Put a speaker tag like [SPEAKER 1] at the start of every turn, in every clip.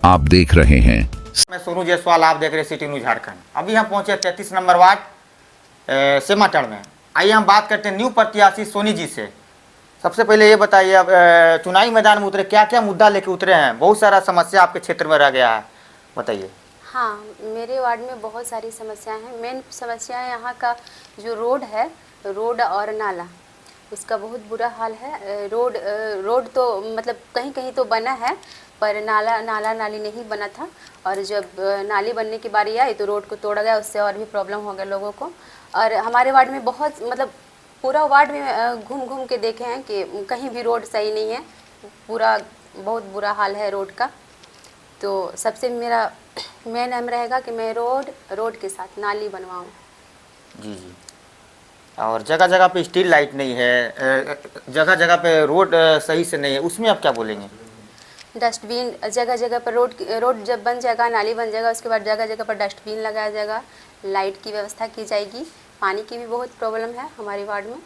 [SPEAKER 1] आप देख रहे हैं
[SPEAKER 2] सोनू जायसवाल, आप देख रहे हैं सिटी न्यूज झारखंड। अभी हम पहुंचे 33 नंबर वार्ड सेमाटड़ में। आइए हम बात करते हैं न्यू प्रत्याशी सोनी जी से। सबसे पहले ये बताइए, अब चुनावी मैदान में उतरे, क्या क्या मुद्दा लेके उतरे हैं? बहुत सारा समस्या आपके क्षेत्र में रह गया है, बताइए।
[SPEAKER 3] हाँ, मेरे वार्ड में बहुत सारी समस्याएं हैं। मेन समस्या है यहाँ का जो रोड है, रोड और नाला, उसका बहुत बुरा हाल है। रोड तो मतलब कहीं कहीं तो बना है, पर नाली नहीं बना था। और जब नाली बनने की बारी आई तो रोड को तोड़ा गया, उससे और भी प्रॉब्लम हो गया लोगों को। और हमारे वार्ड में बहुत मतलब पूरा वार्ड में घूम घूम के देखे हैं कि कहीं भी रोड सही नहीं है, पूरा बहुत बुरा हाल है रोड का। तो सबसे मेरा मेन एम रहेगा कि मैं रोड के साथ नाली बनवाऊँ।
[SPEAKER 2] जी जी। और जगह जगह पे स्ट्रीट लाइट नहीं है, जगह जगह पे रोड सही से नहीं है, उसमें आप क्या बोलेंगे?
[SPEAKER 3] डस्टबिन जगह जगह पर, रोड जब बन जाएगा, नाली बन जाएगा, उसके बाद जगह जगह पर डस्टबिन लगाया जाएगा, लाइट की व्यवस्था की जाएगी। पानी की भी बहुत प्रॉब्लम है हमारे वार्ड में।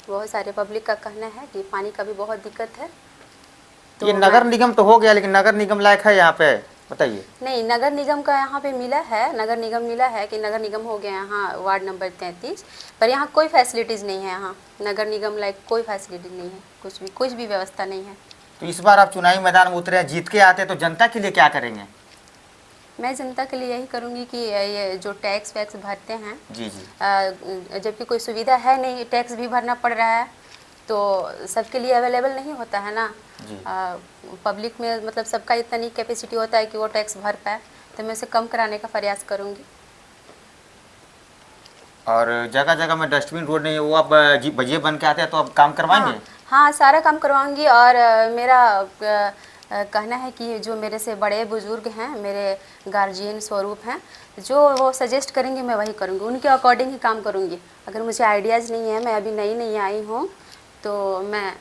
[SPEAKER 3] बहुत सारे पब्लिक का कहना है कि पानी का भी बहुत दिक्कत है।
[SPEAKER 2] तो ये नगर निगम तो हो गया, लेकिन नगर निगम लायक है यहाँ पे, बताइए।
[SPEAKER 3] नहीं, नगर निगम का यहाँ पे मिला है, नगर निगम मिला है कि नगर निगम हो गया यहाँ वार्ड नंबर 33, पर यहाँ कोई फैसिलिटीज़ नहीं है। यहाँ नगर निगम लायक कोई फैसिलिटी नहीं है, कुछ भी व्यवस्था नहीं है।
[SPEAKER 2] तो इस बार आप चुनावी मैदान में उतरे, जीत के आते तो जनता के लिए क्या करेंगे?
[SPEAKER 3] मैं जनता के लिए यही करूँगी कि ये जो टैक्स वैक्स भरते हैं,
[SPEAKER 2] जी जी,
[SPEAKER 3] जबकि कोई सुविधा है नहीं, टैक्स भी भरना पड़ रहा है, तो सबके लिए अवेलेबल नहीं होता है ना। पब्लिक में मतलब सबका इतना नहीं कैपेसिटी होता है कि वो टैक्स भर पाए, तो मैं उसे कम कराने का प्रयास करूँगी।
[SPEAKER 2] और जगह जगह में डस्टबिन रोड नहीं है, वो आप बजिए बन के आते हैं तो आप काम करवाएंगे?
[SPEAKER 3] हाँ, सारा काम करवाऊँगी। और मेरा कहना है कि जो मेरे से बड़े बुजुर्ग हैं, मेरे गार्जियन स्वरूप हैं, जो वो सजेस्ट करेंगे मैं वही करूँगी, उनके अकॉर्डिंग ही काम करूँगी। अगर मुझे आइडियाज़ नहीं है, मैं अभी नई आई हूँ, तो मैं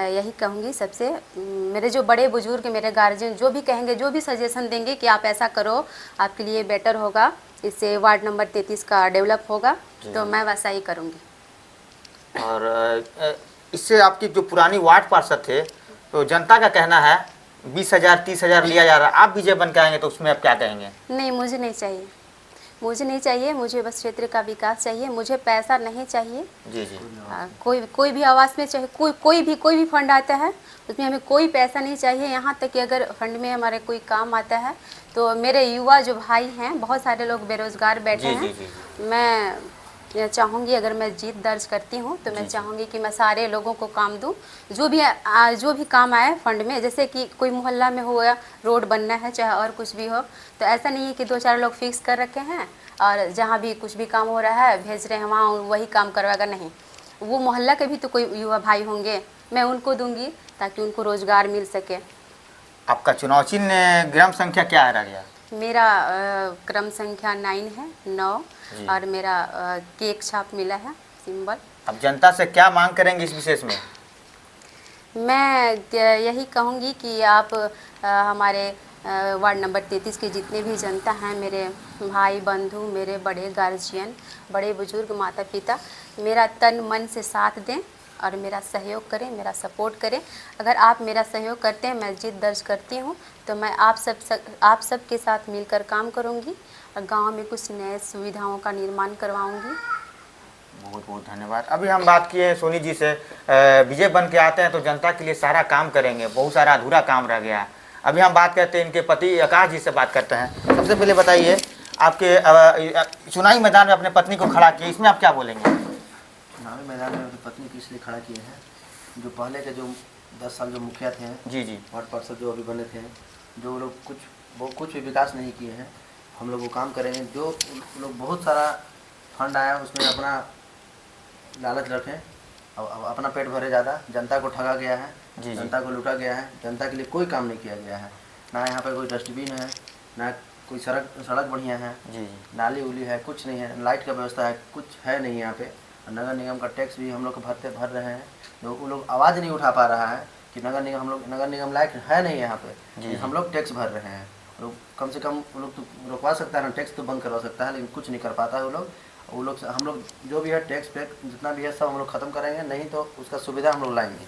[SPEAKER 3] यही कहूँगी सबसे, मेरे जो बड़े बुजुर्ग, मेरे गार्जियन जो भी कहेंगे, जो भी सजेशन देंगे कि आप ऐसा करो, आपके लिए बेटर होगा, इससे वार्ड नंबर 33 का डेवलप होगा, तो मैं वैसा ही करूँगी।
[SPEAKER 2] और इससे आपकी जो पुरानी वार्ड पार्षद थे, तो जनता का कहना है 20,000 30,000 लिया जा रहा है, आप विजय बन के आएंगे तो उसमें आप क्या कहेंगे?
[SPEAKER 3] नहीं, मुझे नहीं चाहिए, मुझे बस क्षेत्र का विकास चाहिए, मुझे पैसा नहीं चाहिए।
[SPEAKER 2] जी जी।
[SPEAKER 3] कोई भी आवास में चाहे कोई भी फंड आता है, उसमें हमें कोई पैसा नहीं चाहिए। यहाँ तक कि अगर फंड में हमारे कोई काम आता है, तो मेरे युवा जो भाई हैं, बहुत सारे लोग बेरोजगार बैठे हैं, मैं चाहूँगी, अगर मैं जीत दर्ज करती हूँ तो मैं चाहूँगी कि मैं सारे लोगों को काम दूँ, जो भी काम आए फंड में। जैसे कि कोई मोहल्ला में हो या रोड बनना है, चाहे और कुछ भी हो, तो ऐसा नहीं है कि 2-4 लोग फिक्स कर रखे हैं और जहाँ भी कुछ भी काम हो रहा है भेज रहे हैं वहाँ वही काम करवाएगा, नहीं। वो मोहल्ला के भी तो कोई युवा भाई होंगे, मैं उनको दूँगी ताकि उनको रोज़गार मिल सके।
[SPEAKER 2] आपका चुनाव चिन्ह ग्राम संख्या क्या रह गया?
[SPEAKER 3] मेरा क्रम संख्या 9 और मेरा केक छाप मिला है सिंबल।
[SPEAKER 2] अब जनता से क्या मांग करेंगे इस विशेष में?
[SPEAKER 3] मैं यही कहूँगी कि आप हमारे वार्ड नंबर 33 के जितने भी जनता हैं, मेरे भाई बंधु, मेरे बड़े गार्जियन, बड़े बुजुर्ग, माता पिता, मेरा तन मन से साथ दें और मेरा सहयोग करें, मेरा सपोर्ट करें। अगर आप मेरा सहयोग करते हैं, मैं जीत दर्ज करती हूँ, तो मैं आप सब के साथ मिलकर काम करूँगी और गांव में कुछ नए सुविधाओं का निर्माण करवाऊँगी।
[SPEAKER 2] बहुत बहुत धन्यवाद। अभी हम बात किए सोनी जी से, विजय बन के आते हैं तो जनता के लिए सारा काम करेंगे, बहुत सारा अधूरा काम रह गया है। अभी हम बात करते हैं इनके पति आकाश जी से, बात करते हैं। सबसे पहले बताइए, आपके चुनावी मैदान में अपने पत्नी को खड़ा किए, इसमें आप क्या बोलेंगे?
[SPEAKER 4] चुनावी मैदान में अपनी पत्नी को इसलिए खड़ा किए हैं, जो पहले के जो 10 साल जो मुखिया थे,
[SPEAKER 2] जी जी,
[SPEAKER 4] वार्ड पार्षद जो अभी बने थे, जो लोग कुछ भी विकास नहीं किए हैं, हम लोग वो काम करेंगे। जो लोग बहुत सारा फंड आया उसमें अपना लालच रखें, अब अपना पेट भरे ज़्यादा, जनता को ठगा गया है, जनता को लूटा गया है, जनता के लिए कोई काम नहीं किया गया है। ना यहाँ पर कोई डस्टबिन है, ना कोई सड़क बढ़िया है,
[SPEAKER 2] जी,
[SPEAKER 4] नाली उली है, कुछ नहीं है, लाइट का व्यवस्था है, कुछ है नहीं यहाँ पे। नगर निगम का टैक्स भी हम लोग भर रहे हैं, जो वो लोग आवाज़ नहीं उठा पा रहा है कि नगर निगम लायक है नहीं यहाँ पे, हम लोग टैक्स भर रहे हैं। लोग कम से कम वो लोग तो रुकवा सकता है ना, टैक्स तो बंद करवा सकता है, लेकिन कुछ नहीं कर पाता है वो लोग। हम लोग जो भी है टैक्स पे जितना भी है सब हम लोग ख़त्म करेंगे, नहीं तो उसका सुविधा हम लोग लाएंगे।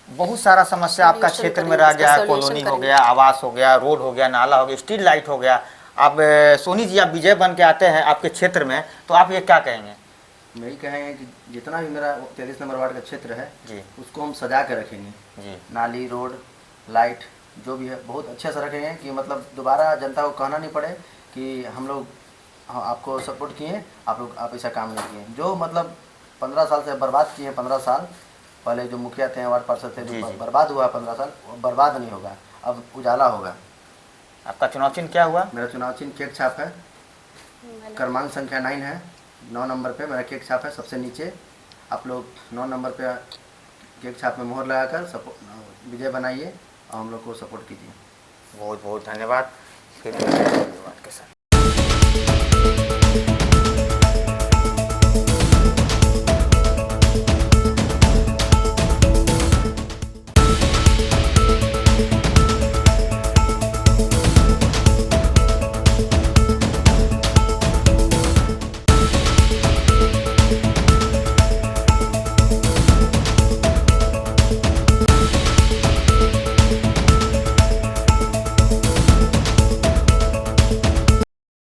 [SPEAKER 2] बहुत सारा समस्या आपका
[SPEAKER 3] Solution
[SPEAKER 2] क्षेत्र में
[SPEAKER 3] करेंगे,
[SPEAKER 2] रह
[SPEAKER 3] इसका
[SPEAKER 2] गया,
[SPEAKER 3] solution
[SPEAKER 2] कॉलोनी हो
[SPEAKER 3] करेंगे।
[SPEAKER 2] गया, आवास हो गया, रोड हो गया, नाला हो गया, स्ट्रीट लाइट हो गया। अब सोनी जी, आप विजय बन के आते हैं आपके क्षेत्र में, तो आप ये क्या कहेंगे?
[SPEAKER 4] हम यही कहेंगे कि जितना भी मेरा 43 नंबर वार्ड का क्षेत्र है
[SPEAKER 2] जी
[SPEAKER 4] उसको हम सजा के रखेंगे।
[SPEAKER 2] जी
[SPEAKER 4] नाली, रोड, लाइट जो भी है बहुत अच्छे से रखेंगे कि मतलब दोबारा जनता को कहना नहीं पड़े कि हम लोग आपको सपोर्ट किए, आप ऐसा काम नहीं किए। जो मतलब 15 साल से बर्बाद किए हैं, 15 साल पहले जो मुखिया थे, वार्ड पार्षद थे,
[SPEAKER 2] जी,
[SPEAKER 4] जो
[SPEAKER 2] जी।
[SPEAKER 4] बर्बाद हुआ 15 साल, वो बर्बाद नहीं होगा, अब उजाला होगा।
[SPEAKER 2] आपका चुनाव चिन्ह क्या हुआ?
[SPEAKER 4] मेरा चुनाव चिन्ह केक छाप है, क्रमांक संख्या 9 है, 9 नंबर पे मेरा केक छाप है सबसे नीचे। आप लोग 9 नंबर पे केक छाप में मोहर लगाकर विजय बनाइए और हम लोग को सपोर्ट कीजिए।
[SPEAKER 2] बहुत बहुत धन्यवाद। फिर